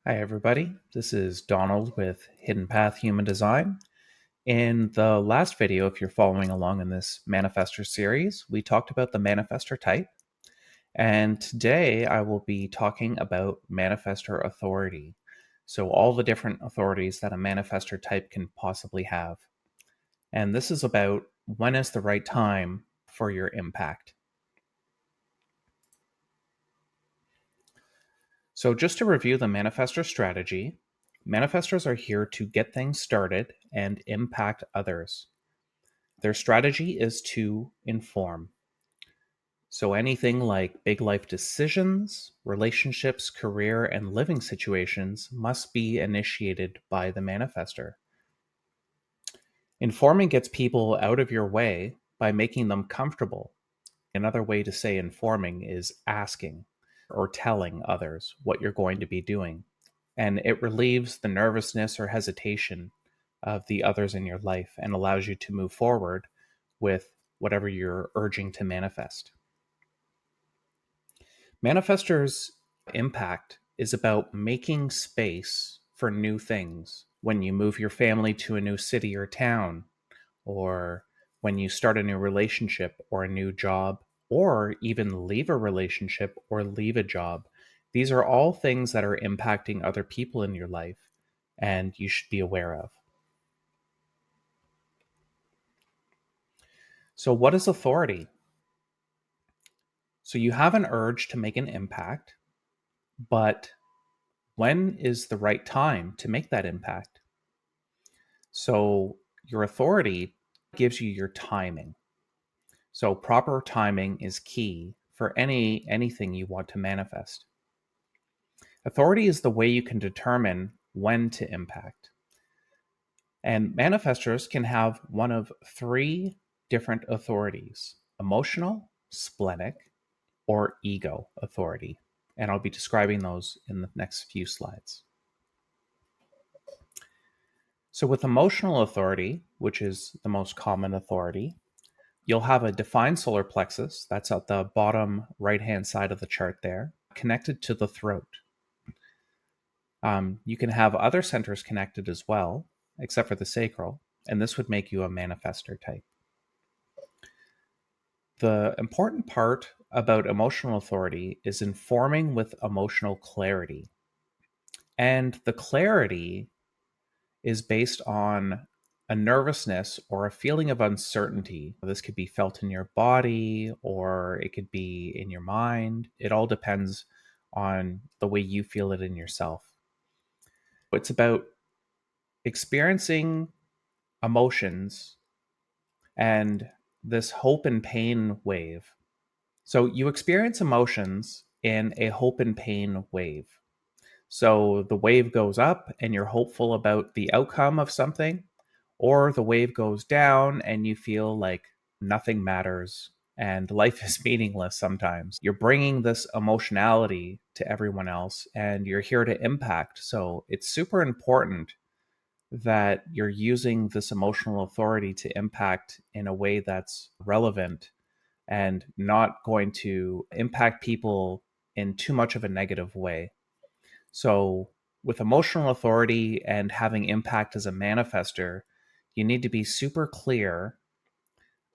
Hi, everybody. This is Donald with Hidden Path Human Design. In the last video, if you're following along in this Manifestor series, we talked about the Manifestor type. And today I will be talking about Manifestor authority. So, all the different authorities that a Manifestor type can possibly have. And this is about when is the right time for your impact. So, just to review the Manifestor strategy, Manifestors are here to get things started and impact others. Their strategy is to inform. So, anything like big life decisions, relationships, career, and living situations must be initiated by the manifestor. Informing gets people out of your way by making them comfortable. Another way to say informing is asking or telling others what you're going to be doing. And it relieves the nervousness or hesitation of the others in your life and allows you to move forward with whatever you're urging to manifest. Manifestor's impact is about making space for new things. When you move your family to a new city or town, or when you start a new relationship or a new job, or even leave a relationship or leave a job, these are all things that are impacting other people in your life and you should be aware of. So, what is authority? So, you have an urge to make an impact, but when is the right time to make that impact? So, your authority gives you your timing. So, proper timing is key for anything you want to manifest. Authority is the way you can determine when to impact. And manifestors can have one of three different authorities: emotional, splenic, or ego authority. And I'll be describing those in the next few slides. So, with emotional authority, which is the most common authority, you'll have a defined solar plexus that's at the bottom right hand side of the chart there, connected to the throat. You can have other centers connected as well, except for the sacral, and this would make you a manifestor type. The important part about emotional authority is informing with emotional clarity. And the clarity is based on a nervousness or a feeling of uncertainty. This could be felt in your body or it could be in your mind. It all depends on the way you feel it in yourself. It's about experiencing emotions and this hope and pain wave. So you experience emotions in a hope and pain wave. So the wave goes up and you're hopeful about the outcome of something, or the wave goes down and you feel like nothing matters and life is meaningless sometimes. You're bringing this emotionality to everyone else and you're here to impact. So it's super important that you're using this emotional authority to impact in a way that's relevant and not going to impact people in too much of a negative way. So, with emotional authority and having impact as a manifester, you need to be super clear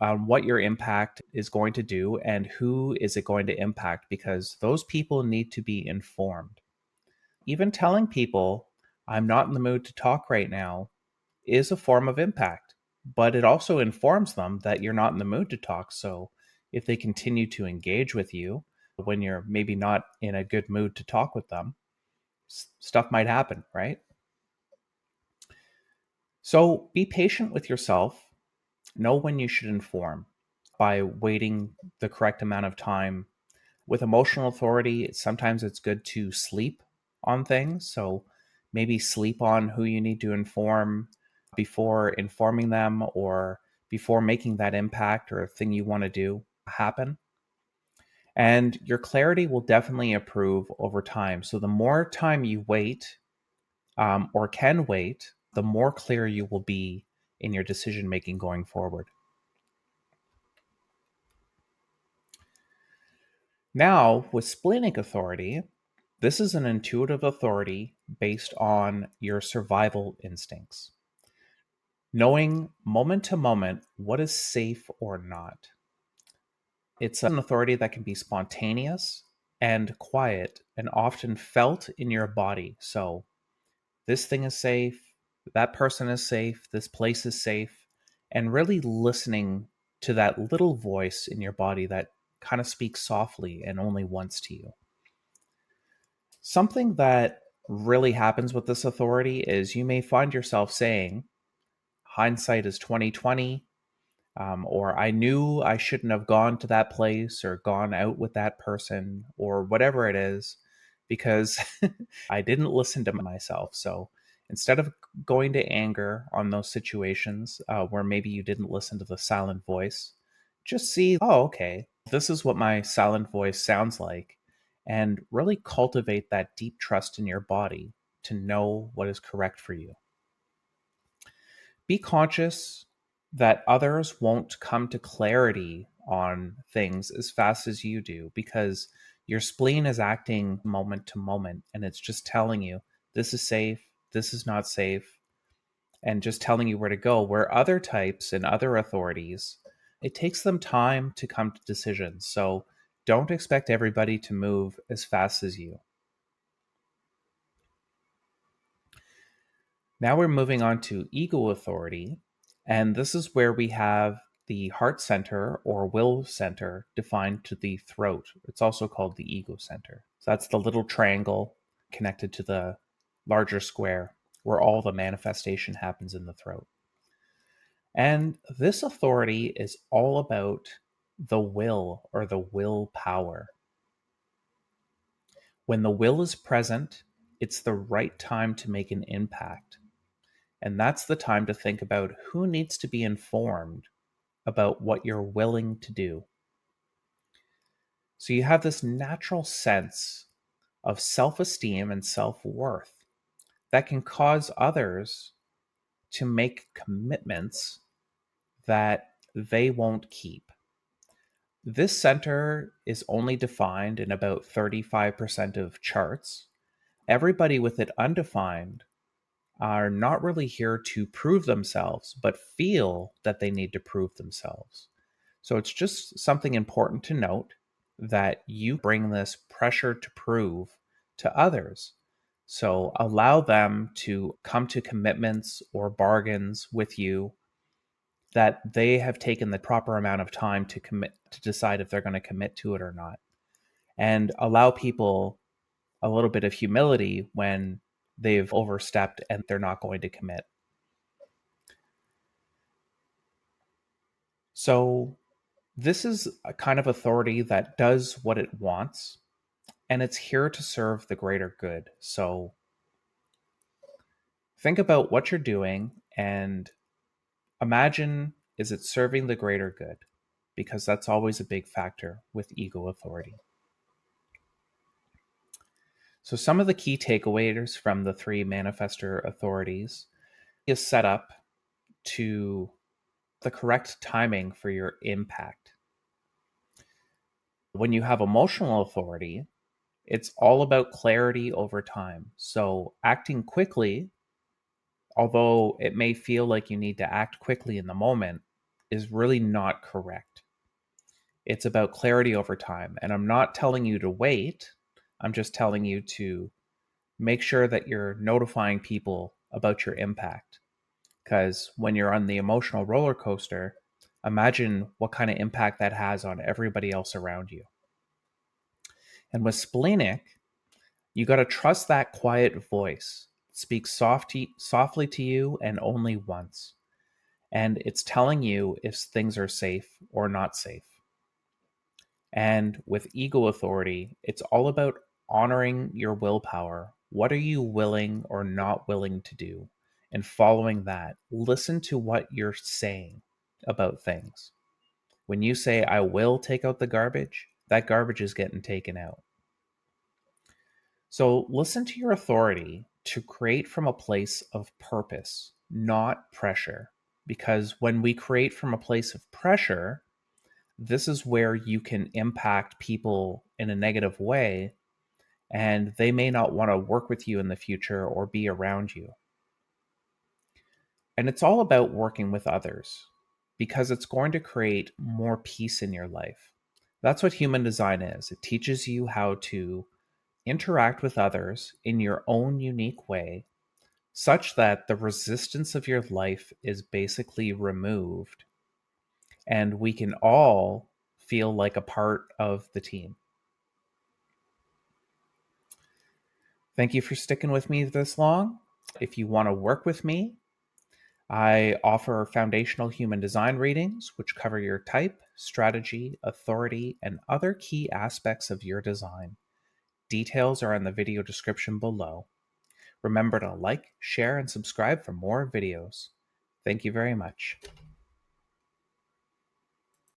on what your impact is going to do and who is it going to impact, because those people need to be informed. Even telling people, I'm not in the mood to talk right now, is a form of impact, but it also informs them that you're not in the mood to talk. So if they continue to engage with you when you're maybe not in a good mood to talk with them, stuff might happen, right? So be patient with yourself. Know when you should inform by waiting the correct amount of time. With emotional authority, sometimes it's good to sleep on things. So maybe sleep on who you need to inform before informing them or before making that impact or thing you want to do happen. And your clarity will definitely improve over time. So the more time you wait or can wait, the more clear you will be in your decision making going forward. Now, with splenic authority, This is an intuitive authority based on your survival instincts, knowing moment to moment what is safe or not. It's an authority that can be spontaneous and quiet and often felt in your body. So, this thing is safe, that person is safe, this place is safe, and really listening to that little voice in your body that kind of speaks softly and only once to you. Something that really happens with this authority is you may find yourself saying, hindsight is 2020, or I knew I shouldn't have gone to that place or gone out with that person or whatever it is because I didn't listen to myself. So instead of going to anger on those situations where maybe you didn't listen to the silent voice, just see, oh, okay, this is what my silent voice sounds like, and really cultivate that deep trust in your body to know what is correct for you. Be conscious that others won't come to clarity on things as fast as you do because your spleen is acting moment to moment and it's just telling you this is safe, this is not safe, and just telling you where to go. Where other types and other authorities, it takes them time to come to decisions. So don't expect everybody to move as fast as you. Now we're moving on to ego authority. And this is where we have the heart center or will center defined to the throat. It's also called the ego center. So that's the little triangle connected to the larger square where all the manifestation happens in the throat. And this authority is all about the will or the willpower. When the will is present, it's the right time to make an impact. And that's the time to think about who needs to be informed about what you're willing to do. So you have this natural sense of self esteem and self worth that can cause others to make commitments that they won't keep. This center is only defined in about 35% of charts. Everybody with it undefined are not really here to prove themselves, but feel that they need to prove themselves. So it's just something important to note that you bring this pressure to prove to others. So allow them to come to commitments or bargains with you that they have taken the proper amount of time to commit to decide if they're going to commit to it or not. And allow people a little bit of humility when they've overstepped and they're not going to commit. So, this is a kind of authority that does what it wants and it's here to serve the greater good. So, think about what you're doing and imagine, is it serving the greater good? Because that's always a big factor with ego authority. So, some of the key takeaways from the three manifestor authorities is set up to the correct timing for your impact. When you have emotional authority, it's all about clarity over time. So, acting quickly, although it may feel like you need to act quickly in the moment, is really not correct. It's about clarity over time. And I'm not telling you to wait, I'm just telling you to make sure that you're notifying people about your impact. Because when you're on the emotional roller coaster, imagine what kind of impact that has on everybody else around you. And with Splenic, you got to trust that quiet voice. It speaks softly to you and only once. And it's telling you if things are safe or not safe. And with ego authority, it's all about honoring your willpower. What are you willing or not willing to do? And following that, listen to what you're saying about things. When you say, I will take out the garbage, that garbage is getting taken out. So listen to your authority to create from a place of purpose, not pressure. Because when we create from a place of pressure, this is where you can impact people in a negative way and they may not want to work with you in the future or be around you. And it's all about working with others because it's going to create more peace in your life. That's what human design is. It teaches you how to interact with others in your own unique way, such that the resistance of your life is basically removed and we can all feel like a part of the team. Thank you for sticking with me this long. If you want to work with me, I offer foundational human design readings, which cover your type, strategy, authority, and other key aspects of your design. Details are in the video description below. Remember to like, share, and subscribe for more videos. Thank you very much.